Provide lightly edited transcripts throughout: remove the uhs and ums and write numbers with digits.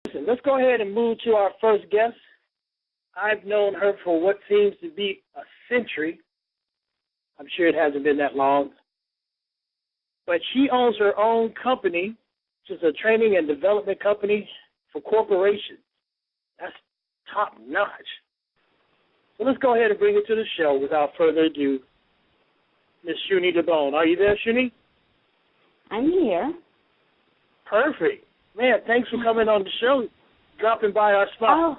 Listen, let's go ahead and move to our first guest. I've known her for what seems to be a century. I'm sure it hasn't been that long. But she owns her own company, which is a training and development company for corporations. That's top notch. So let's go ahead and bring it to the show without further ado. Miss Shuni Dubone. Are you there, Shuni? I'm here. Perfect. Man, thanks for coming on the show, dropping by our spot. Oh,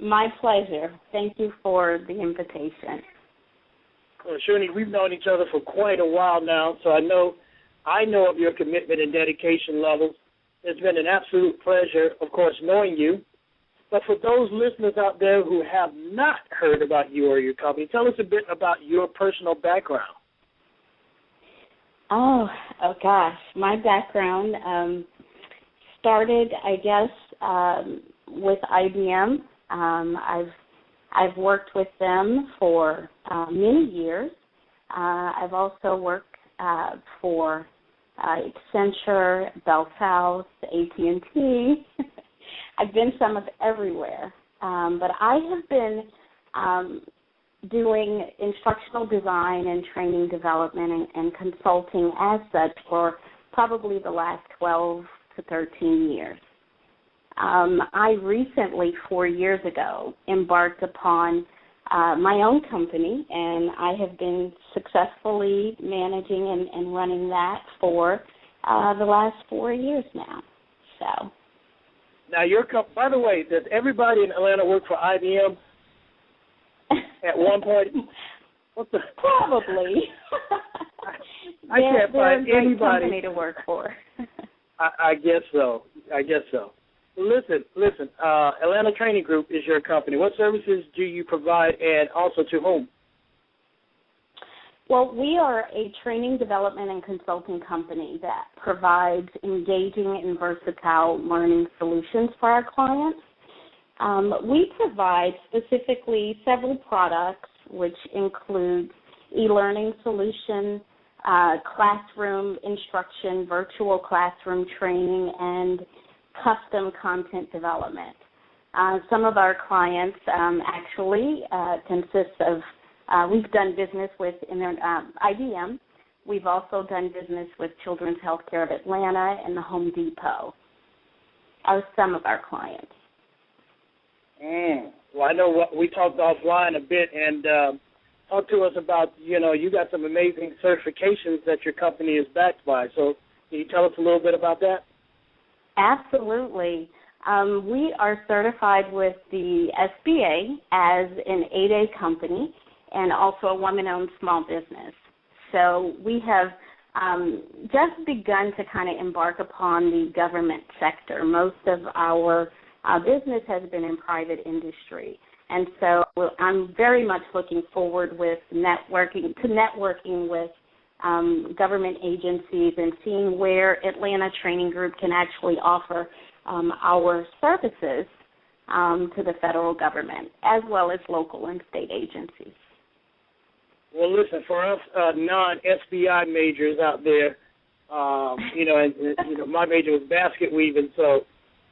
my pleasure. Thank you for the invitation. Well, Shuni, we've known each other for quite a while now, so I know of your commitment and dedication levels. It's been an absolute pleasure, of course, knowing you. But for those listeners out there who have not heard about you or your company, tell us a bit about your personal background. Oh gosh. My background started, I guess, with IBM. I've worked with them for many years. I've also worked for Accenture, Bell South, AT&T. I've been some of everywhere. But I have been doing instructional design and training development and consulting as such for probably the last 12 to 13 years. I recently, 4 years ago, embarked upon my own company, and I have been successfully managing and running that for the last 4 years now. So. Now, by the way, does everybody in Atlanta work for IBM at one point? What the? Probably. I can't find they're a great anybody company to work for. I guess so. Listen. Atlanta Training Group is your company. What services do you provide, and also to whom? Well, we are a training, development, and consulting company that provides engaging and versatile learning solutions for our clients. We provide specifically several products, which include e-learning solutions, classroom instruction, virtual classroom training, and custom content development. Some of our clients actually consist of, we've done business with IBM. We've also done business with Children's Healthcare of Atlanta and the Home Depot are some of our clients. Well, I know we talked offline a bit, and talk to us about, you got some amazing certifications that your company is backed by. So can you tell us a little bit about that? Absolutely. We are certified with the SBA as an 8A company and also a woman-owned small business. So we have just begun to kind of embark upon the government sector. Most of our business has been in private industry. And so I'm very much looking forward with networking with government agencies and seeing where Atlanta Training Group can actually offer our services to the federal government, as well as local and state agencies. Well, listen, for us non-SBI majors out there, my major was basket weaving. So,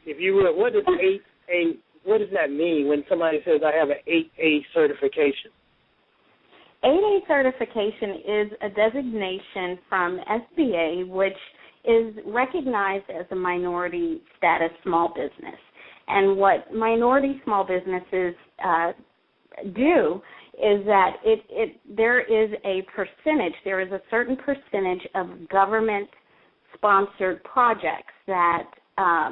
if you would, what does that mean when somebody says I have an 8A certification? 8A certification is a designation from SBA, which is recognized as a minority status small business. And what minority small businesses do is that there is a certain percentage of government-sponsored projects that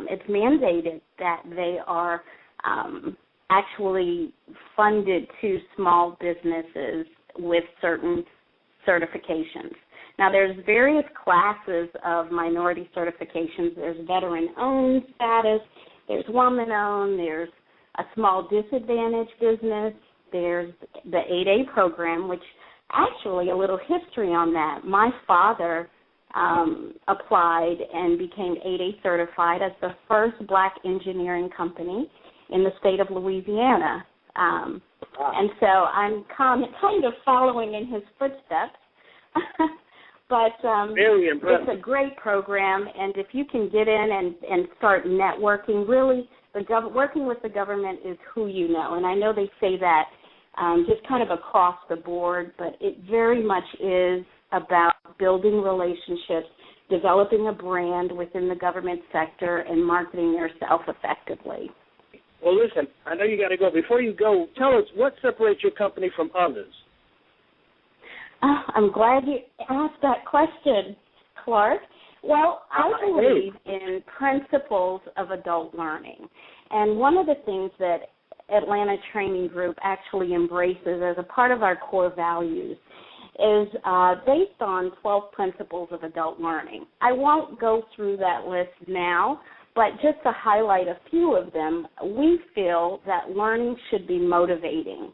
it's mandated that they are actually funded to small businesses with certain certifications. Now, there's various classes of minority certifications. There's veteran-owned status, there's woman-owned, there's a small disadvantaged business, there's the 8A program, which actually a little history on that. My father applied and became 8A certified as the first black engineering company in the state of Louisiana. And so I'm kind of following in his footsteps. But very impressive. It's a great program, and if you can get in and start networking, really, working with the government is who you know. And I know they say that just kind of across the board, but it very much is about building relationships, developing a brand within the government sector, and marketing yourself effectively. Well, listen, I know you got to go. Before you go, tell us what separates your company from others. I'm glad you asked that question, Clark. Well, I believe in principles of adult learning. And one of the things that Atlanta Training Group actually embraces as a part of our core values is based on 12 principles of adult learning. I won't go through that list now, but just to highlight a few of them, we feel that learning should be motivating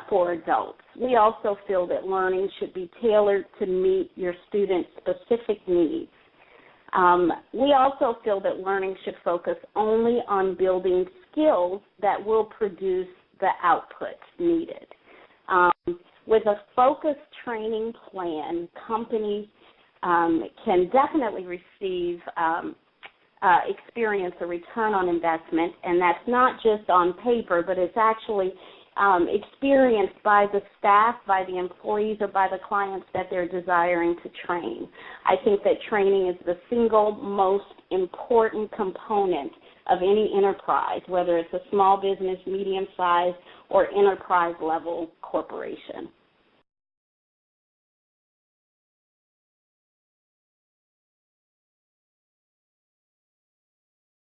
for adults. We also feel that learning should be tailored to meet your students' specific needs. We also feel that learning should focus only on building skills that will produce the outputs needed. With a focused training plan, companies can definitely experience a return on investment, and that's not just on paper, but it's actually experienced by the staff, by the employees, or by the clients that they're desiring to train. I think that training is the single most important component of any enterprise, whether it's a small business, medium-sized, or enterprise-level corporation.